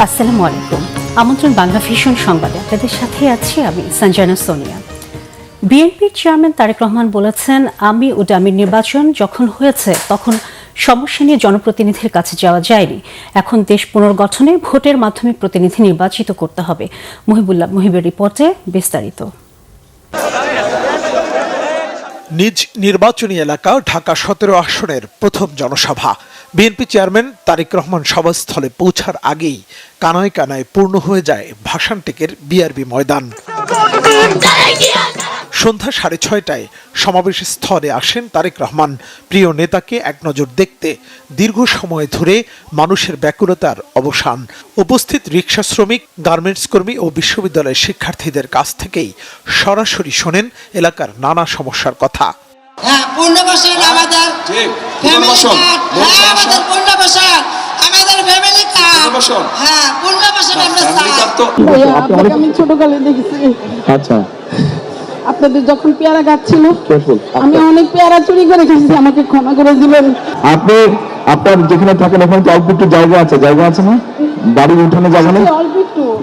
আসসালামু আলাইকুম। আমন্ত্রণ বাংলা ভিশন সংবাদে আপনাদের সাথে আছি আমি সঞ্জনা সোনিয়া। বিএনপির চেয়ারম্যান তারেক রহমান বলেছেন, আমি ও ডামির নির্বাচন যখন হয়েছে তখন সমস্যা নিয়ে জনপ্রতিনিধির কাছে যাওয়া যায়নি। এখন দেশ পুনর্গঠনে ভোটের মাধ্যমে প্রতিনিধি নির্বাচিত করতে হবে। মুহিবের রিপোর্টে বিস্তারিত। নিজ নির্বাচনী এলাকা ঢাকা ১৭ আসনের প্রথম জনসভা। বিএনপি চেয়ারম্যান তারেক রহমান সভাস্থলে পৌঁছার আগেই কানায় কানায় পূর্ণ হয়ে যায় ভাসানটেকের বিআরবি ময়দান। সন্ধ্যা 6:30টায় সমাবেশ স্থলে আসেন তারেক রহমান। প্রিয় নেতাকে এক নজর দেখতে দীর্ঘ সময় ধরে মানুষের ব্যাকুলতার অবসান। উপস্থিত রিকশা শ্রমিক, গার্মেন্টস কর্মী ও বিশ্ববিদ্যালয়ের শিক্ষার্থীদের কাছ থেকেই সরাসরি শোনেন এলাকার নানা সমস্যার কথা। আমি ছোটকালে দেখেছি। আচ্ছা, আপনাদের যখন পেয়ারা গাছ ছিল, আমি অনেক পেয়ারা চুরি করে খেয়েছি, আমাকে ক্ষমা করে দিবেন। আপনি আপনার যেখানে থাকেন ওখানে তো অল্প একটু জায়গা আছে না? বাড়ির উঠানে জায়গা নেই?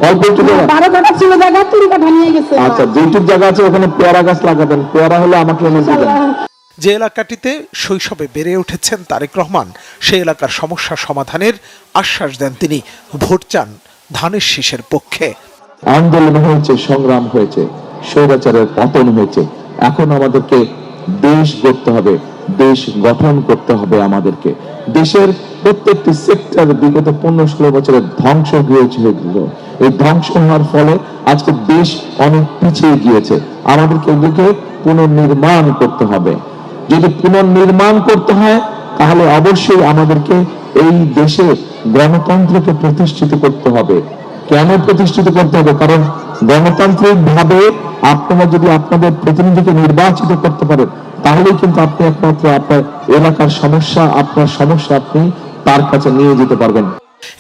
অল্প একটু জায়গা, 12 কাঠা ছিল জায়গা, 3 কাঠা নিয়ে গেছে। আচ্ছা, যেটুক জায়গা আছে ওখানে পেয়ারা গাছ লাগাবেন, পেয়ারা হলে আমাকে এনে দিবেন। যে এলাকাটিতে শৈশবে বেড়ে উঠেছেন তারেক রহমান, সেই এলাকার সমস্যা সমাধানের আশ্বাস দেন তিনি। ভোট চান ধানের শীষের পক্ষে। আন্দোলন হয়েছে, সংগ্রাম হয়েছে, স্বৈরাচারের পতন হয়েছে। এখন আমাদেরকে দেশ গড়তে হবে, দেশ গঠন করতে হবে। আমাদেরকে দেশের প্রত্যেকটি সেক্টর বিগত 15-16 বছরের ধ্বংস হয়েছিল। এই ধ্বংস হওয়ার ফলে আজকে দেশ অনেক পিছিয়ে গিয়েছে। আমাদেরকে এগুলোকে পুনর্নির্মাণ করতে হবে। যদি পুনর্নির্মাণ করতে হয় তাহলে অবশ্যই আমাদেরকে এই দেশে গণতন্ত্রকে প্রতিষ্ঠিত করতে হবে। কেন প্রতিষ্ঠিত করতে হবে? কারণ গণতান্ত্রিক ভাবে আপনারা যদি আপনাদের প্রতিনিধিকে নির্বাচিত করতে পারেন তাহলেই কিন্তু আপনি একমাত্র আপনার এলাকার সমস্যা, আপনার সমস্যা আপনি তার কাছে নিয়ে যেতে পারবেন।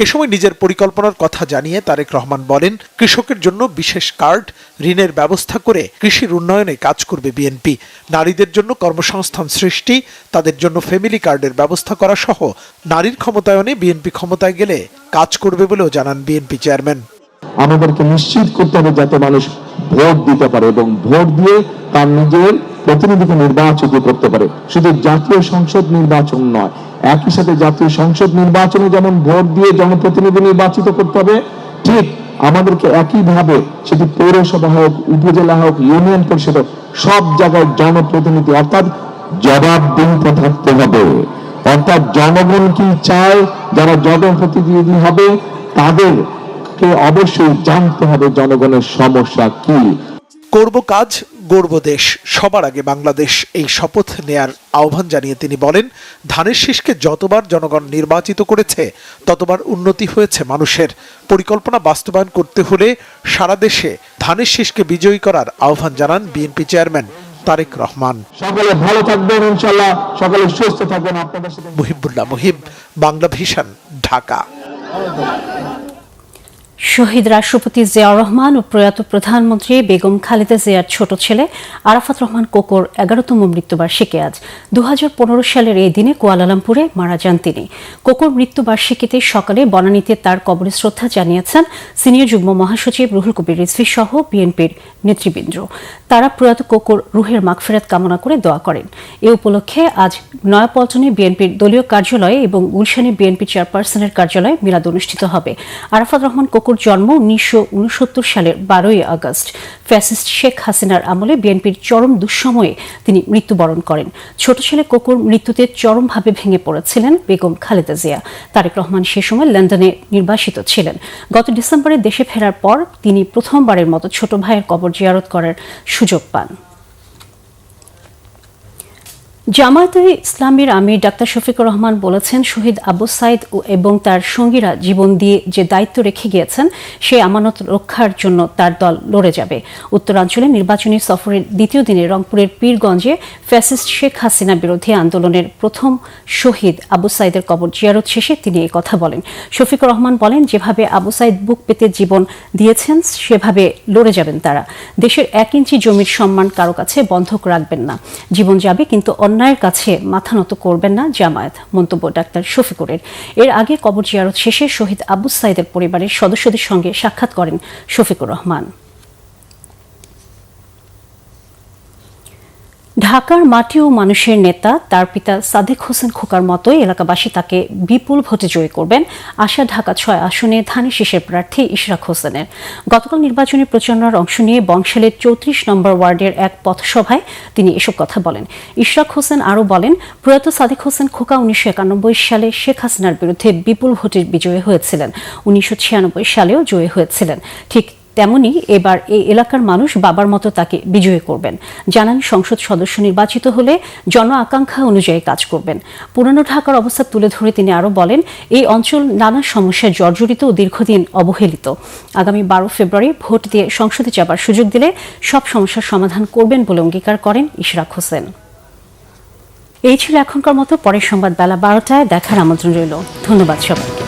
এ সময় নিজের পরিকল্পনার কথা জানিয়ে তারেক রহমান বলেন, কৃষকের জন্য বিশেষ কার্ড, ঋণের ব্যবস্থা করে কৃষির উন্নয়নে কাজ করবে বিএনপি। নারীদের জন্য কর্মসংস্থান সৃষ্টি, তাদের জন্য ফ্যামিলি কার্ডের ব্যবস্থা করা সহ নারীর ক্ষমতায়নে বিএনপি ক্ষমতায় গেলে কাজ করবে বলেও জানান বিএনপি চেয়ারম্যান। আমাদেরকে নিশ্চিত করতে হবে যাতে মানুষ ভোট দিতে পারে এবং ভোট দিয়ে তার নিজের প্রতিনিধিকে নির্বাচিত করতে পারে। শুধু জাতীয় সংসদ নির্বাচন নয়, একই সাথে জাতীয় সংসদ নির্বাচনে যেমন ভোট দিয়ে জনপ্রতিনিধি নির্বাচিত করতে হবে, ঠিক আমাদেরকে একইভাবে সেটি পৌরসভা হোক, উপজেলা হোক, ইউনিয়ন পরিষদ হোক, সব জায়গায় জনপ্রতিনিধি অর্থাৎ জবাবদিহিতা থাকতে হবে। অর্থাৎ জনগণ কি চায়, যারা জনপ্রতিনিধি হবে তাদের অবশ্যই জানতে হবে জনগণের সমস্যা কি। করব কাজ, গড়ব দেশ, সবার আগে বাংলাদেশ, এই শপথ নেয়ার আহ্বান জানিয়ে তিনি বলেন, ধানের শীষকে যতবার জনগণ নির্বাচিত করেছে ততবার উন্নতি হয়েছে মানুষের। পরিকল্পনা বাস্তবায়ন করতে হলে সারা দেশে ধানের শীষকে বিজয়ী করার আহ্বান জানান বিএনপি চেয়ারম্যান তারেক রহমান। সকলে ভালো থাকবেন, ইনশাআল্লাহ সকলে সুস্থ থাকবেন। আপনাদের সাথে মুহিব, বাংলা ভিশন, ঢাকা। শহীদ রাষ্ট্রপতি জিয়াউর রহমান ও প্রয়াত প্রধানমন্ত্রী বেগম খালেদা জিয়ার ছোট ছেলে আরাফাত রহমান কোকোর 11তম মৃত্যুবার্ষিকী আজ। 2015 সালের এই দিনে কুয়ালালামপুরে মারা যান তিনি। কোকোর মৃত্যুবার্ষিকীতে সকালে বনানীতে তার কবরে শ্রদ্ধা জানিয়েছেন সিনিয়র যুগ্ম মহাসচিব রুহুল কবির রিজভী সহ বিএনপির নেতৃবৃন্দ। তারা প্রয়াত কোকোর রুহের মাগফিরাত কামনা করে দোয়া করেন। এ উপলক্ষে আজ নয়াপল্টনে বিএনপির দলীয় কার্যালয়ে এবং গুলশানে বিএনপি চেয়ারপারসনের কার্যালয়ে মিলাদ অনুষ্ঠিত হবে। আরাফাত রহমান কোকোর জন্ম 1969 সালের 12ই আগস্ট। ফ্যাসিস্ট শেখ হাসিনার আমলে বিএনপির চরম দুঃসময়ে তিনি মৃত্যুবরণ করেন। ছোট ছেলে কোকোর মৃত্যুতে চরমভাবে ভেঙে পড়েছিলেন বেগম খালেদা জিয়া। তারেক রহমান সে সময় লন্ডনে নির্বাসিত ছিলেন। গত ডিসেম্বরে দেশে ফেরার পর তিনি প্রথমবারের মতো ছোট ভাইয়ের কবর জিয়ারত করার সুযোগ পান। জামায়াতে ইসলামীর আমির ডাক্তার শফিকুর রহমান বলেছেন, শহীদ আবু সাইদ এবং তার সঙ্গীরা জীবন দিয়ে যে দায়িত্ব রেখে গিয়েছেন সেই আমানত রক্ষার জন্য তার দল লড়ে যাবে। উত্তরাঞ্চলে নির্বাচনী সফরের দ্বিতীয় দিনে রংপুরের পীরগঞ্জে ফ্যাসিস্ট শেখ হাসিনা বিরোধী আন্দোলনের প্রথম শহীদ আবু সাইদের কবর জিয়ারত শেষে তিনি এই কথা বলেন। শফিকুর রহমান বলেন, যেভাবে আবু সাইদ বুক পেতে জীবন দিয়েছেন সেভাবে লড়ে যাবেন তারা। দেশের 1 ইঞ্চি জমির সম্মান কারো কাছে বন্ধক রাখবেন না। জীবন যাবে কিন্তু অন্যায়ের কাছে মাথা নত করবেন না জামায়াত, মন্তব্য ডাক্তার শফিকুরের। এর আগে কবর জিয়ারত শেষে শহীদ আবু সাইদের পরিবারের সদস্যদের সঙ্গে সাক্ষাৎ করেন শফিকুর রহমান। ঢাকার মাটি ও মানুষের নেতা তার পিতা সাদেক হোসেন খোকার মতোই এলাকাবাসী তাকে বিপুল ভোটে জয়ী করবেন আশা ঢাকা ৬ আসনে ধানের শীষের প্রার্থী ইশরাক হোসেনের। গতকাল নির্বাচনী প্রচারণার অংশ নিয়ে বংশালের ৩৪ নম্বর ওয়ার্ডের এক পথসভায় তিনি এসব কথা বলেন। ইশরাক হোসেন আরও বলেন, প্রয়াত সাদেক হোসেন খোকা ১৯৯১ সালে শেখ হাসিনার বিরুদ্ধে বিপুল ভোটে বিজয়ী হয়েছিলেন, ১৯৯৬ সালেও জয়ী হয়েছিলেন। ঠিক তেমনি এবার এই এলাকার মানুষ বাবার মতো তাকে বিজয়ী করবেন। জানান, সংসদ সদস্য নির্বাচিত হলে জন আকাঙ্ক্ষা অনুযায়ী কাজ করবেন। পুরানো ঢাকার অবস্থা তুলে ধরে তিনি আরও বলেন, এই অঞ্চল নানা সমস্যায় জর্জরিত ও দীর্ঘদিন অবহেলিত। আগামী ১২ ফেব্রুয়ারি ভোট দিয়ে সংসদে যাবার সুযোগ দিলে সব সমস্যার সমাধান করবেন বলে অঙ্গীকার করেন ইশরাক হোসেন। এই ছিল এখনকার মতো। পরের সংবাদ বেলা ১২টায় দেখার আমন্ত্রণ রইল। ধন্যবাদ সবাইকে।